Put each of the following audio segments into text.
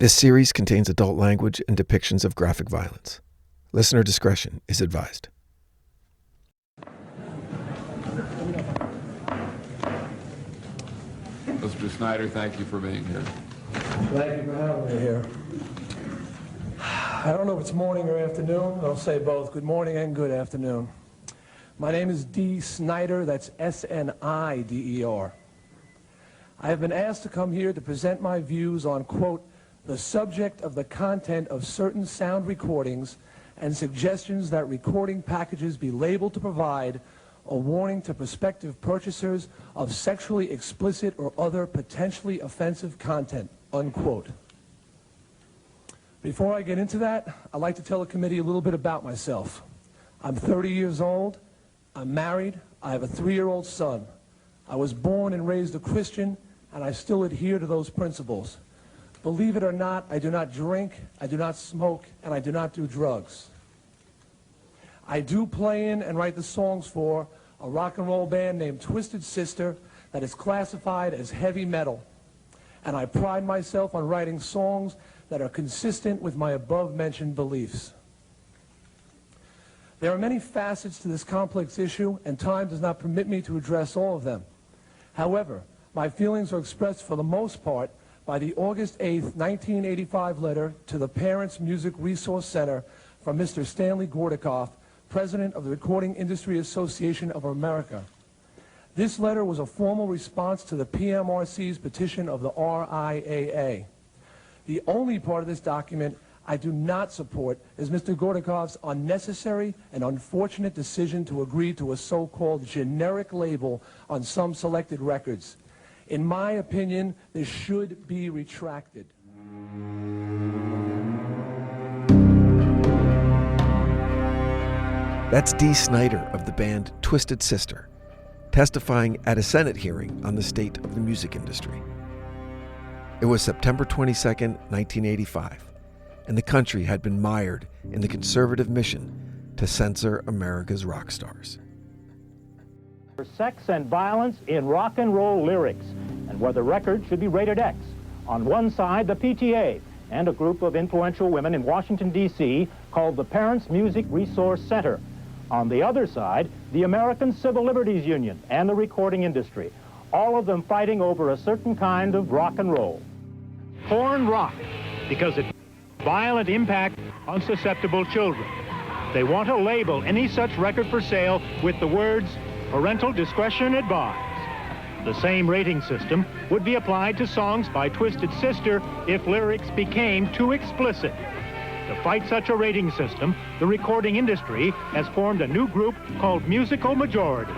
This series contains adult language and depictions of graphic violence. Listener discretion is advised. Mr. Snyder, thank you for being here. Thank you for having me here. I don't know if it's morning or afternoon. I'll say both. Good morning and good afternoon. My name is D. Snyder. That's S-N-I-D-E-R. I have been asked to come here to present my views on, quote, the subject of the content of certain sound recordings and suggestions that recording packages be labeled to provide a warning to prospective purchasers of sexually explicit or other potentially offensive content, unquote. Before I get into that, I'd like to tell the committee a little bit about myself. I'm 30 years old, I'm married, I have a 3-year-old son. I was born and raised a Christian, and I still adhere to those principles. Believe it or not, I do not drink, I do not smoke, and I do not do drugs. I do play in and write the songs for a rock and roll band named Twisted Sister that is classified as heavy metal. And I pride myself on writing songs that are consistent with my above-mentioned beliefs. There are many facets to this complex issue, and time does not permit me to address all of them. However, my feelings are expressed for the most part by the August 8, 1985 letter to the Parents Music Resource Center from Mr. Stanley Gordikoff, President of the Recording Industry Association of America. This letter was a formal response to the PMRC's petition of the RIAA. The only part of this document I do not support is Mr. Gordikoff's unnecessary and unfortunate decision to agree to a so-called generic label on some selected records. In my opinion, this should be retracted. That's Dee Snyder of the band Twisted Sister, testifying at a Senate hearing on the state of the music industry. It was September 22, 1985, and the country had been mired in the conservative mission to censor America's rock stars. For sex and violence in rock and roll lyrics, and whether records should be rated X. On one side, the PTA and a group of influential women in Washington, D.C. called the Parents Music Resource Center. On the other side, the American Civil Liberties Union and the recording industry, all of them fighting over a certain kind of rock and roll. Porn rock, because it has violent impact on susceptible children. They want to label any such record for sale with the words, parental discretion advised. The same rating system would be applied to songs by Twisted Sister if lyrics became too explicit. To fight such a rating system, the recording industry has formed a new group called Musical Majority.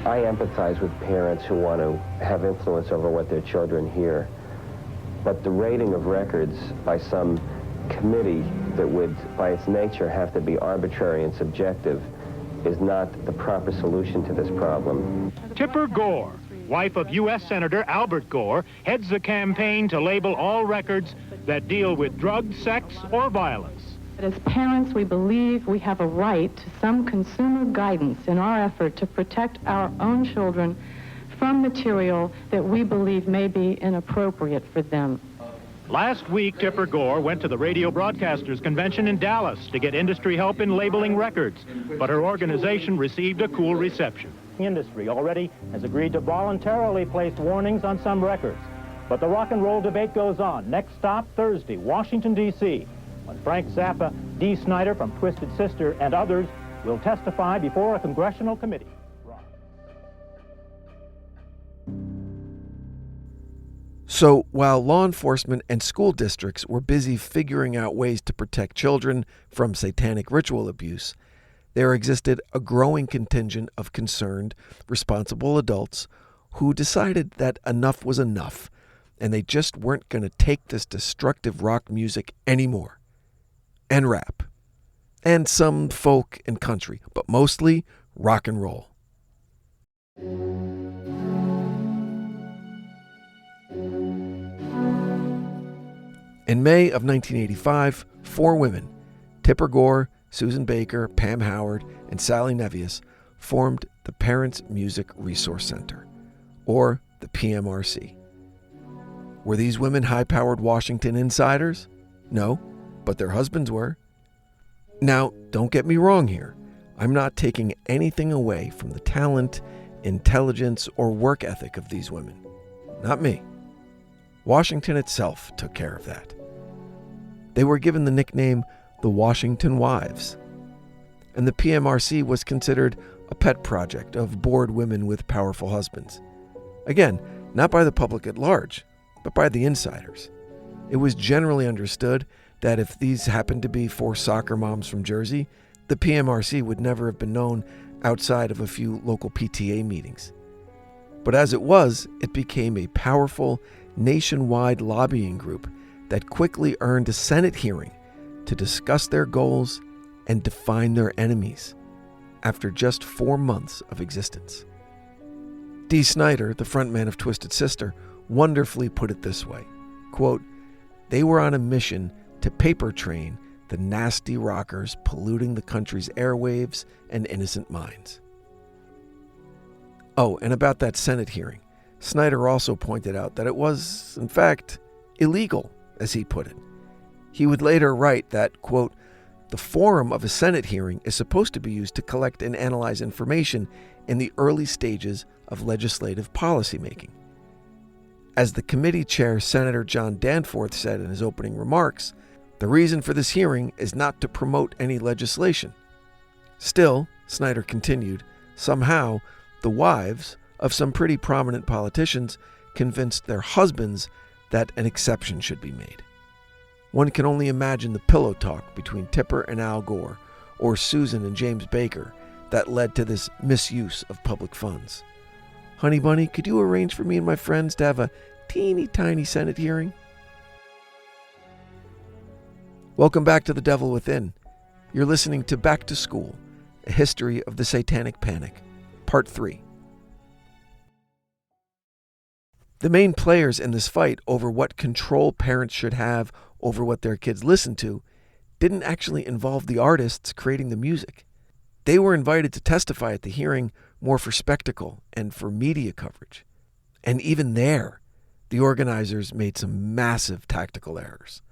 I empathize with parents who want to have influence over what their children hear. But the rating of records by some committee that would, by its nature, have to be arbitrary and subjective is not the proper solution to this problem. Tipper Gore, wife of U.S. Senator Albert Gore, heads the campaign to label all records that deal with drugs, sex, or violence. As parents, we believe we have a right to some consumer guidance in our effort to protect our own children from material that we believe may be inappropriate for them. Last week, Tipper Gore went to the Radio Broadcasters Convention in Dallas to get industry help in labeling records, but her organization received a cool reception. The industry already has agreed to voluntarily place warnings on some records, but the rock and roll debate goes on. Next stop, Thursday, Washington, D.C., when Frank Zappa, Dee Snyder from Twisted Sister, and others will testify before a congressional committee. So while law enforcement and school districts were busy figuring out ways to protect children from satanic ritual abuse, there existed a growing contingent of concerned, responsible adults who decided that enough was enough, and they just weren't going to take this destructive rock music anymore. And rap. And some folk and country, but mostly rock and roll. In May of 1985, 4 women, Tipper Gore, Susan Baker, Pam Howard, and Sally Nevius, formed the Parents Music Resource Center, or the PMRC. Were these women high-powered Washington insiders? No, but their husbands were. Now, don't get me wrong here. I'm not taking anything away from the talent, intelligence, or work ethic of these women. Not me. Washington itself took care of that. They were given the nickname the Washington Wives, and the PMRC was considered a pet project of bored women with powerful husbands. Again, not by the public at large, but by the insiders. It was generally understood that if these happened to be 4 soccer moms from Jersey, the PMRC would never have been known outside of a few local PTA meetings. But as it was, it became a powerful, nationwide lobbying group that quickly earned a Senate hearing to discuss their goals and define their enemies after just 4 months of existence. Dee Snider, the frontman of Twisted Sister, wonderfully put it this way, quote, "They were on a mission to paper train the nasty rockers polluting the country's airwaves and innocent minds." Oh, and about that Senate hearing, Snider also pointed out that it was, in fact, illegal, as he put it. He would later write that, quote, "The forum of a Senate hearing is supposed to be used to collect and analyze information in the early stages of legislative policymaking." As the committee chair, Senator John Danforth, said in his opening remarks, "The reason for this hearing is not to promote any legislation." Still, Snider continued, somehow the wives of some pretty prominent politicians convinced their husbands that an exception should be made. One can only imagine the pillow talk between Tipper and Al Gore, or Susan and James Baker, that led to this misuse of public funds. "Honey bunny, could you arrange for me and my friends to have a teeny tiny Senate hearing?" Welcome back to The Devil Within. You're listening to Back to School, A History of the Satanic Panic, Part 3. The main players in this fight over what control parents should have over what their kids listen to didn't actually involve the artists creating the music. They were invited to testify at the hearing more for spectacle and for media coverage. And even there, the organizers made some massive tactical errors.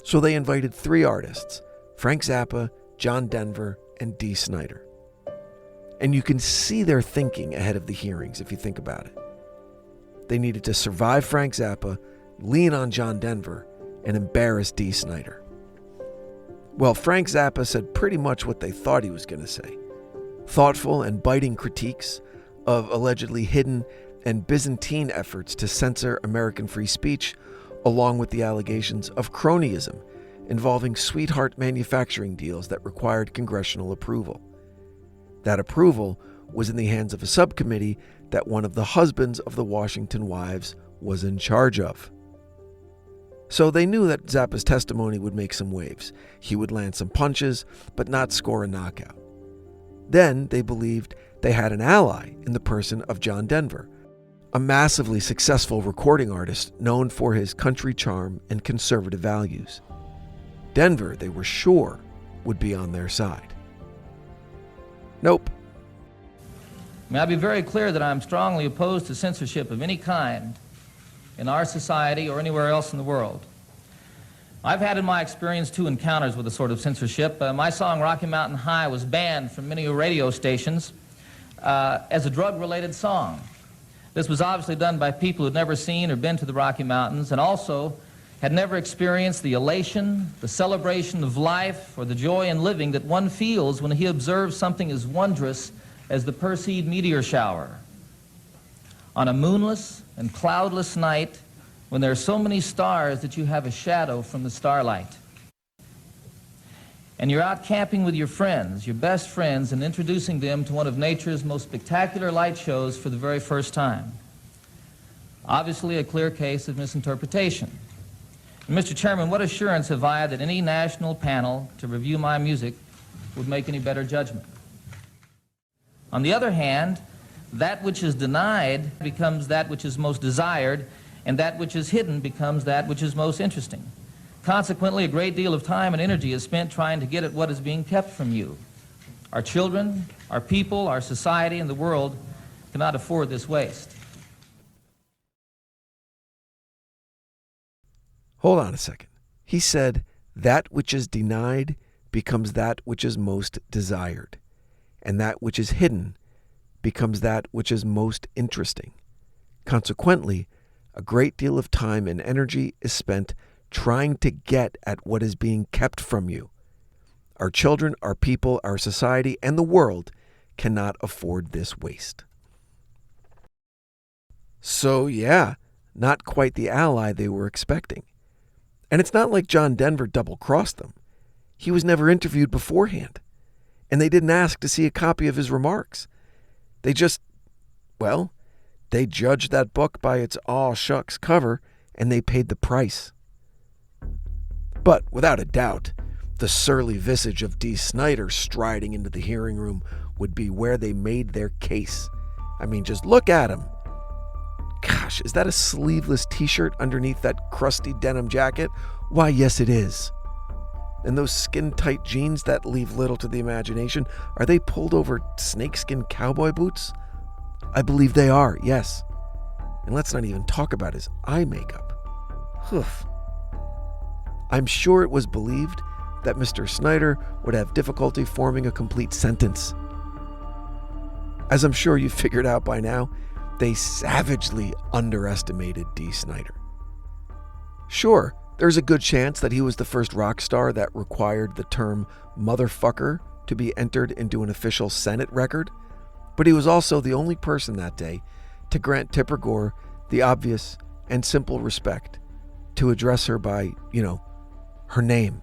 So they invited 3 artists, Frank Zappa, John Denver, and Dee Snider. And you can see their thinking ahead of the hearings if you think about it. They needed to survive Frank Zappa, lean on John Denver, and embarrass Dee Snider. Well, Frank Zappa said pretty much what they thought he was going to say. Thoughtful and biting critiques of allegedly hidden and Byzantine efforts to censor American free speech, along with the allegations of cronyism involving sweetheart manufacturing deals that required congressional approval. That approval was in the hands of a subcommittee that one of the husbands of the Washington Wives was in charge of. So they knew that Zappa's testimony would make some waves. He would land some punches, but not score a knockout. Then they believed they had an ally in the person of John Denver, a massively successful recording artist known for his country charm and conservative values. Denver, they were sure, would be on their side. Nope. May I be very clear that I'm strongly opposed to censorship of any kind in our society or anywhere else in the world. I've had in my experience 2 encounters with a sort of censorship. My song Rocky Mountain High was banned from many radio stations as a drug-related song. This was obviously done by people who had never seen or been to the Rocky Mountains and also had never experienced the elation, the celebration of life, or the joy in living that one feels when he observes something as wondrous as the Perseid meteor shower. On a moonless and cloudless night, when there are so many stars that you have a shadow from the starlight. And you're out camping with your friends, your best friends, and introducing them to one of nature's most spectacular light shows for the very first time. Obviously a clear case of misinterpretation. And Mr. Chairman, what assurance have I that any national panel to review my music would make any better judgment? On the other hand, that which is denied becomes that which is most desired, and that which is hidden becomes that which is most interesting. Consequently, a great deal of time and energy is spent trying to get at what is being kept from you. Our children, our people, our society, and the world cannot afford this waste. Hold on a second. He said, that which is denied becomes that which is most desired, and that which is hidden becomes that which is most interesting. Consequently, a great deal of time and energy is spent trying to get at what is being kept from you. Our children, our people, our society, and the world cannot afford this waste. So yeah, not quite the ally they were expecting. And it's not like John Denver double-crossed them. He was never interviewed beforehand. And they didn't ask to see a copy of his remarks. They just, well, they judged that book by its aw shucks cover, and they paid the price. But without a doubt, the surly visage of Dee Snider striding into the hearing room would be where they made their case. I mean, just look at him. Gosh, is that a sleeveless t-shirt underneath that crusty denim jacket? Why, yes it is. And those skin-tight jeans that leave little to the imagination, are they pulled over snakeskin cowboy boots? I believe they are, yes. And let's not even talk about his eye makeup. Hoof. I'm sure it was believed that Mr. Snider would have difficulty forming a complete sentence. As I'm sure you've figured out by now, they savagely underestimated Dee Snider. Sure, there's a good chance that he was the first rock star that required the term motherfucker to be entered into an official Senate record, but he was also the only person that day to grant Tipper Gore the obvious and simple respect to address her by, her name,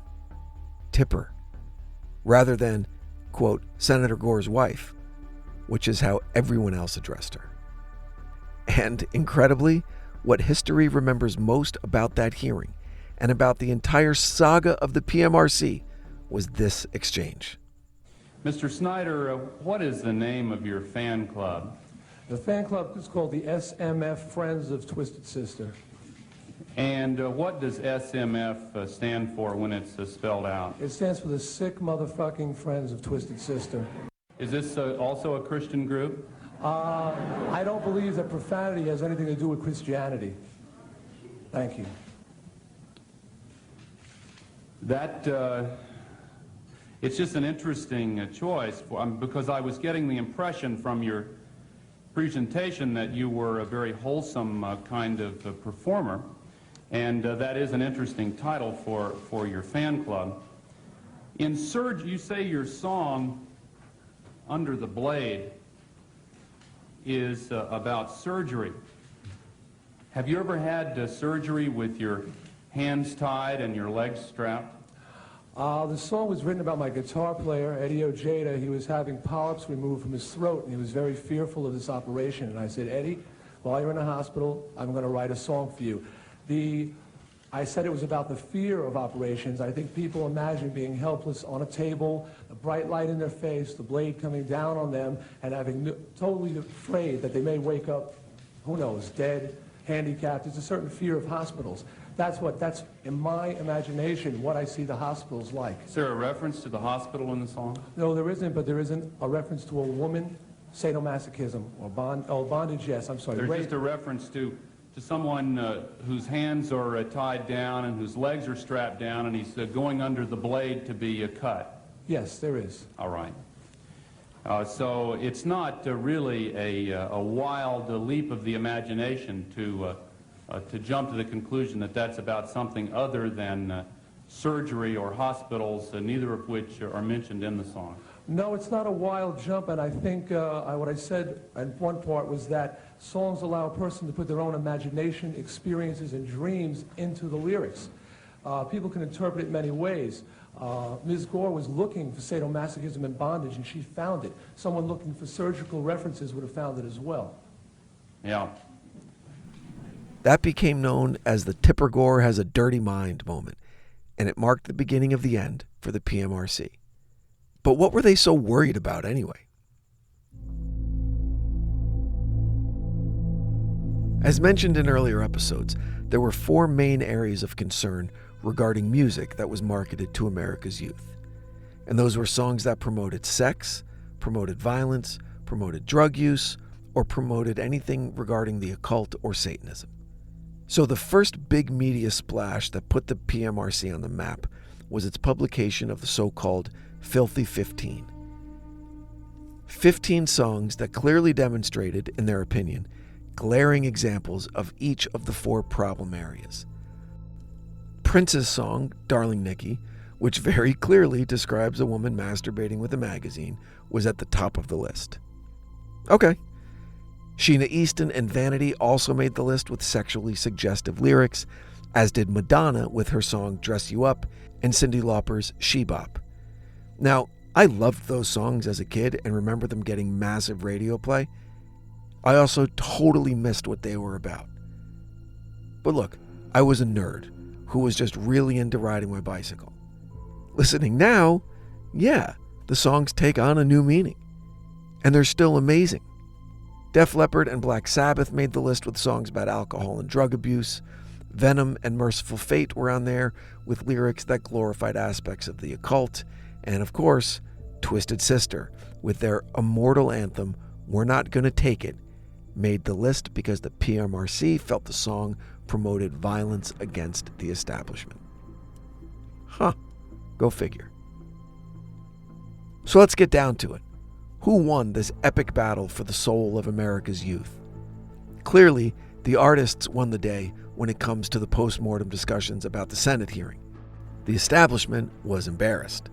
Tipper, rather than, quote, Senator Gore's wife, which is how everyone else addressed her. And, incredibly, what history remembers most about that hearing and about the entire saga of the PMRC was this exchange. Mr. Snider, what is the name of your fan club? The fan club is called the SMF Friends of Twisted Sister. And what does SMF stand for when it's spelled out? It stands for the Sick Motherfucking Friends of Twisted Sister. Is this also a Christian group? I don't believe that profanity has anything to do with Christianity. Thank you. It's just an interesting choice because I was getting the impression from your presentation that you were a very wholesome kind of performer, and that is an interesting title for your fan club. In Surge, you say your song, Under the Blade, is about surgery. Have you ever had surgery with your hands tied and your legs strapped? The song was written about my guitar player, Eddie Ojeda. He was having polyps removed from his throat, and he was very fearful of this operation. And I said, Eddie, while you're in the hospital, I'm going to write a song for you. I said it was about the fear of operations. I think people imagine being helpless on a table, a bright light in their face, the blade coming down on them, and having totally afraid that they may wake up, who knows, dead, handicapped. There's a certain fear of hospitals. That's in my imagination, what I see the hospitals like. Is there a reference to the hospital in the song? No, there isn't, but there isn't a reference to a woman, sadomasochism, or bondage, yes, I'm sorry. There's just a reference to someone whose hands are tied down and whose legs are strapped down, and he's going under the blade to be cut. Yes, there is. All right. So it's not really a wild leap of the imagination to jump to the conclusion that that's about something other than surgery or hospitals, neither of which are mentioned in the song. No, it's not a wild jump, and I think what I said in one part was that songs allow a person to put their own imagination, experiences, and dreams into the lyrics. People can interpret it many ways. Ms. Gore was looking for sadomasochism and bondage, and she found it. Someone looking for surgical references would have found it as well. Yeah. That became known as the Tipper Gore has a dirty mind moment, and it marked the beginning of the end for the PMRC. But what were they so worried about anyway? As mentioned in earlier episodes, there were 4 main areas of concern regarding music that was marketed to America's youth. And those were songs that promoted sex, promoted violence, promoted drug use, or promoted anything regarding the occult or Satanism. So the first big media splash that put the PMRC on the map was its publication of the so-called Filthy 15. 15 songs that clearly demonstrated, in their opinion, glaring examples of each of the 4 problem areas. Prince's song, Darling Nikki, which very clearly describes a woman masturbating with a magazine, was at the top of the list. Okay. Sheena Easton and Vanity also made the list with sexually suggestive lyrics, as did Madonna with her song Dress You Up and Cyndi Lauper's She Bop. Now, I loved those songs as a kid and remember them getting massive radio play. I also totally missed what they were about. But look, I was a nerd who was just really into riding my bicycle. Listening now, yeah, the songs take on a new meaning. And they're still amazing. Def Leppard and Black Sabbath made the list with songs about alcohol and drug abuse. Venom and Merciful Fate were on there with lyrics that glorified aspects of the occult. And of course, Twisted Sister with their immortal anthem, We're Not Gonna Take It, made the list because the PMRC felt the song promoted violence against the establishment. Huh, go figure. So let's get down to it. Who won this epic battle for the soul of America's youth? Clearly, the artists won the day when it comes to the post-mortem discussions about the Senate hearing. The establishment was embarrassed.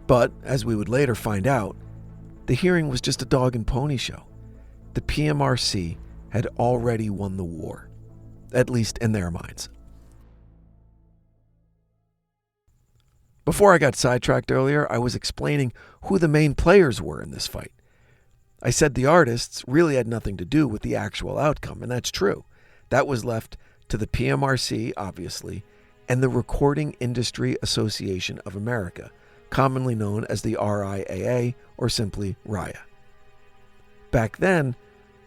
But, as we would later find out, the hearing was just a dog and pony show. The PMRC had already won the war, at least in their minds. Before I got sidetracked earlier, I was explaining who the main players were in this fight. I said the artists really had nothing to do with the actual outcome, and that's true. That was left to the PMRC, obviously, and the Recording Industry Association of America, commonly known as the RIAA, or simply RIA. Back then,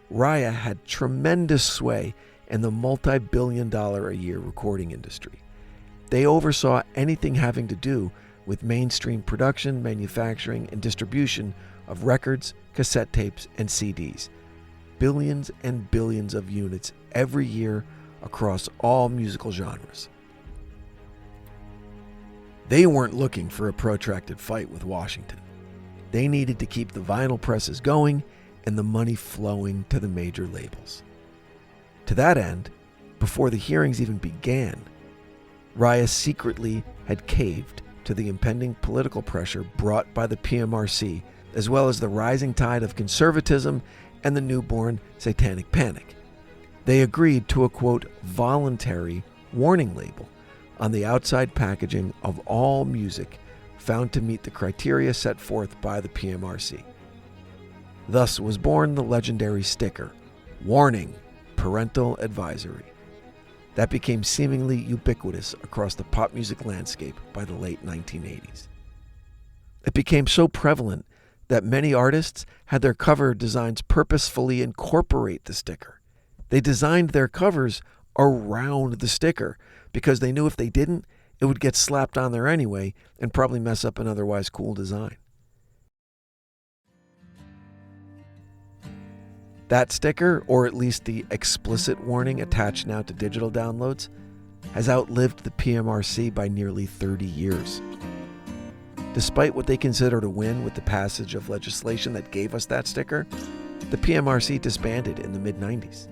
RIA had tremendous sway in the multi-billion-dollar-a-year recording industry. They oversaw anything having to do with mainstream production, manufacturing, and distribution of records, cassette tapes, and CDs. Billions and billions of units every year across all musical genres. They weren't looking for a protracted fight with Washington. They needed to keep the vinyl presses going and the money flowing to the major labels. To that end, before the hearings even began, RIA secretly had caved to the impending political pressure brought by the PMRC, as well as the rising tide of conservatism and the newborn Satanic Panic. They agreed to a, quote, voluntary warning label on the outside packaging of all music found to meet the criteria set forth by the PMRC. Thus was born the legendary sticker, Warning, Parental Advisory. That became seemingly ubiquitous across the pop music landscape by the late 1980s. It became so prevalent that many artists had their cover designs purposefully incorporate the sticker. They designed their covers around the sticker because they knew if they didn't, it would get slapped on there anyway and probably mess up an otherwise cool design. That sticker, or at least the explicit warning attached now to digital downloads, has outlived the PMRC by nearly 30 years. Despite what they considered a win with the passage of legislation that gave us that sticker, the PMRC disbanded in the mid-90s.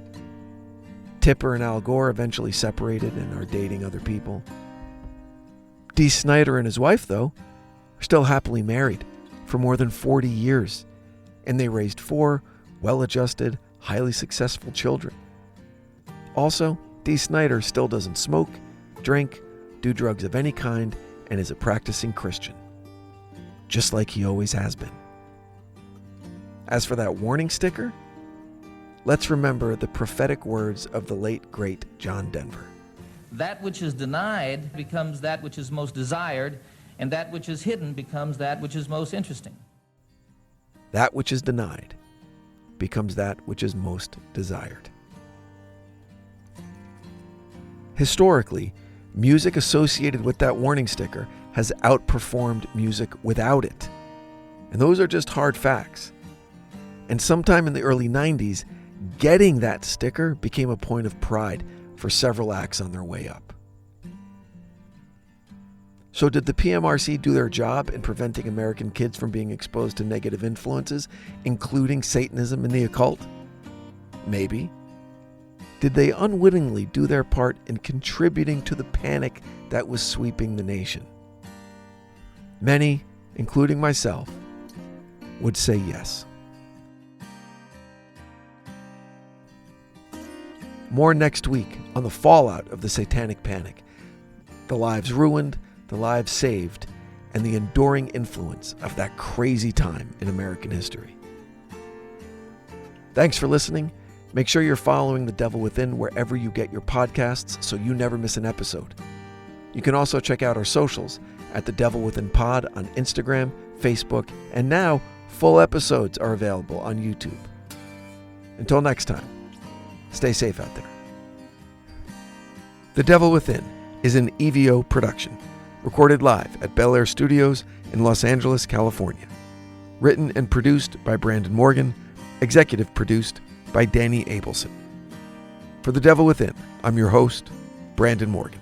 Tipper and Al Gore eventually separated and are dating other people. Dee Snider and his wife, though, are still happily married for more than 40 years, and they raised 4 well-adjusted, highly successful children. Also, Dee Snider still doesn't smoke, drink, do drugs of any kind, and is a practicing Christian. Just like he always has been. As for that warning sticker, let's remember the prophetic words of the late, great John Denver. That which is denied becomes that which is most desired, and that which is hidden becomes that which is most interesting. That which is denied becomes that which is most desired. Historically, music associated with that warning sticker has outperformed music without it. And those are just hard facts. And sometime in the early 90s, getting that sticker became a point of pride for several acts on their way up. So did the PMRC do their job in preventing American kids from being exposed to negative influences, including Satanism and the occult? Maybe. Did they unwittingly do their part in contributing to the panic that was sweeping the nation? Many, including myself, would say yes. More next week on the fallout of the Satanic Panic, the lives ruined, the lives saved, and the enduring influence of that crazy time in American history. Thanks for listening. Make sure you're following The Devil Within wherever you get your podcasts so you never miss an episode. You can also check out our socials at The Devil Within Pod on Instagram, Facebook, and now full episodes are available on YouTube. Until next time, stay safe out there. The Devil Within is an EVO production, recorded live at Bel Air Studios in Los Angeles, California. Written and produced by Brandon Morgan, executive produced by Danny Abelson. For The Devil Within, I'm your host, Brandon Morgan.